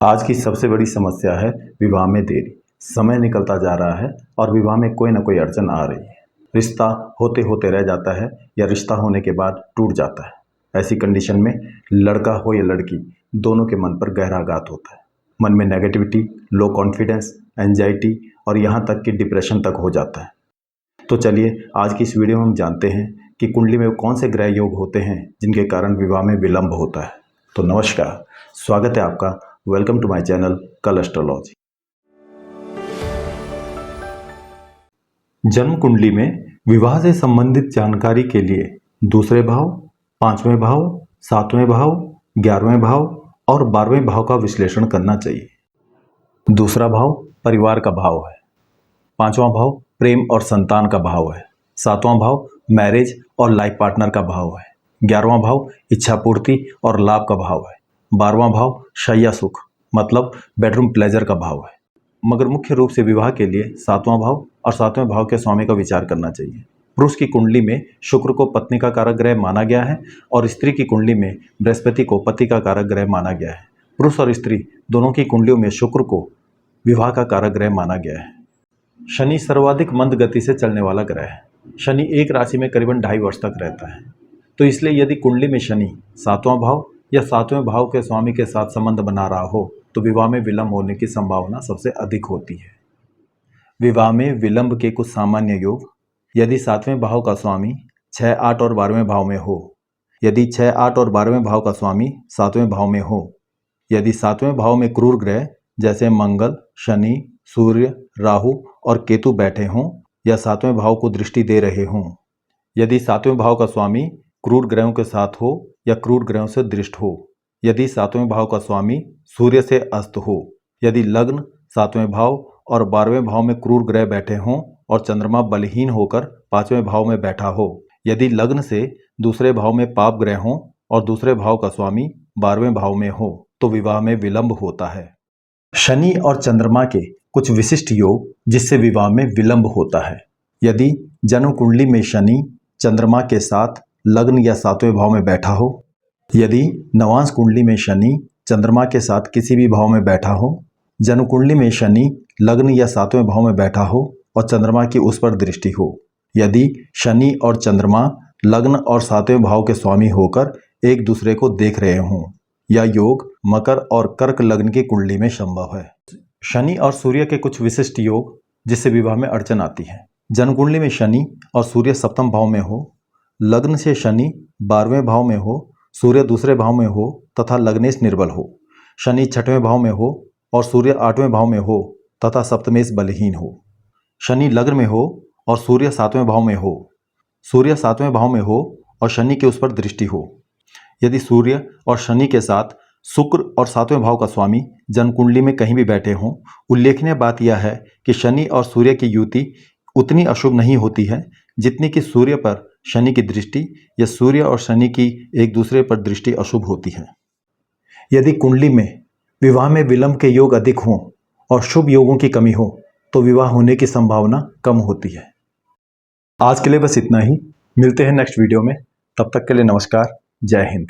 आज की सबसे बड़ी समस्या है विवाह में देरी। समय निकलता जा रहा है और विवाह में कोई ना कोई अड़चन आ रही है। रिश्ता होते होते रह जाता है या रिश्ता होने के बाद टूट जाता है। ऐसी कंडीशन में लड़का हो या लड़की, दोनों के मन पर गहरा आघात होता है। मन में नेगेटिविटी, लो कॉन्फिडेंस, एंजाइटी और यहाँ तक कि डिप्रेशन तक हो जाता है। तो चलिए आज की इस वीडियो में हम जानते हैं कि कुंडली में कौन से ग्रह योग होते हैं जिनके कारण विवाह में विलंब होता है। तो नमस्कार, स्वागत है आपका। वेलकम टू माय चैनल कल एस्ट्रोलॉजी। जन्म कुंडली में विवाह से संबंधित जानकारी के लिए दूसरे भाव, पांचवें भाव, सातवें भाव, 11वें भाव और 12वें भाव का विश्लेषण करना चाहिए। दूसरा भाव परिवार का भाव है, पांचवा भाव प्रेम और संतान का भाव है, सातवां भाव मैरिज और लाइफ पार्टनर का भाव है, 11वां भाव इच्छा पूर्ति और लाभ का भाव है, 12वां भाव शैया सुख मतलब बेडरूम प्लेजर का भाव है। मगर मुख्य रूप से विवाह के लिए सातवां भाव और सातवें भाव के स्वामी का विचार करना चाहिए। पुरुष की कुंडली में शुक्र को पत्नी का कारक ग्रह माना गया है और स्त्री की कुंडली में बृहस्पति को पति का कारक ग्रह माना गया है। पुरुष और स्त्री दोनों की कुंडलियों में शुक्र को विवाह का कारक ग्रह माना गया है। शनि सर्वाधिक मंद गति से चलने वाला ग्रह है। शनि एक राशि में करीबन 2.5 वर्ष तक रहता है। तो इसलिए यदि कुंडली में शनि सातवां भाव या सातवें भाव के स्वामी के साथ संबंध बना रहा हो तो विवाह में विलंब होने की संभावना सबसे अधिक होती है। विवाह में विलंब के कुछ सामान्य योग: यदि सातवें भाव का स्वामी 6, 8 और 12वें भाव में हो, यदि 6, 8 और 12वें भाव का स्वामी सातवें भाव में हो, यदि सातवें भाव में क्रूर ग्रह जैसे मंगल, शनि, सूर्य, राहु और केतु बैठे हों या सातवें भाव को दृष्टि दे रहे हों, यदि सातवें भाव का स्वामी क्रूर ग्रहों के साथ हो या क्रूर ग्रहों से दृष्ट हो, यदि सातवें भाव का स्वामी सूर्य से अस्त हो, यदि लग्न सातवें भाव और 12वें भाव में क्रूर ग्रह बैठे हों और चंद्रमा बलहीन होकर पांचवें भाव में बैठा हो, यदि लग्न से दूसरे भाव में पाप ग्रह हों और दूसरे भाव का स्वामी 12वें भाव में हो तो विवाह में विलंब होता है। शनि और चंद्रमा के कुछ विशिष्ट योग जिससे विवाह में विलंब होता है: यदि जन्म कुंडली में शनि चंद्रमा के साथ लग्न या सातवें भाव में बैठा हो, यदि नवांश कुंडली में शनि चंद्रमा के साथ किसी भी भाव में बैठा हो, जन्म कुंडली में शनि लग्न या सातवें भाव में बैठा हो और चंद्रमा की उस पर दृष्टि हो, यदि शनि और चंद्रमा लग्न और सातवें भाव के स्वामी होकर एक दूसरे को देख रहे हों, यह योग मकर और कर्क लग्न की कुंडली में संभव है। शनि और सूर्य के कुछ विशिष्ट योग जिससे विवाह में अड़चन आती है: जन्म कुंडली में शनि और सूर्य सप्तम भाव में हो, लग्न से शनि 12वें भाव में हो, सूर्य दूसरे भाव में हो तथा लग्नेश निर्बल हो, शनि 6वें भाव में हो और सूर्य 8वें भाव में हो तथा सप्तमेश बलहीन हो, शनि लग्न में हो और सूर्य 7वें भाव में हो, सूर्य 7वें भाव में हो और शनि के उस पर दृष्टि हो, यदि सूर्य और शनि के साथ शुक्र और 7वें भाव का स्वामी जन्म कुंडली में कहीं भी बैठे हों। उल्लेखनीय बात यह है कि शनि और सूर्य की युति उतनी अशुभ नहीं होती है जितनी कि सूर्य पर शनि की दृष्टि या सूर्य और शनि की एक दूसरे पर दृष्टि अशुभ होती है। यदि कुंडली में विवाह में विलंब के योग अधिक हों और शुभ योगों की कमी हो तो विवाह होने की संभावना कम होती है। आज के लिए बस इतना ही। मिलते हैं नेक्स्ट वीडियो में। तब तक के लिए नमस्कार। जय हिंद।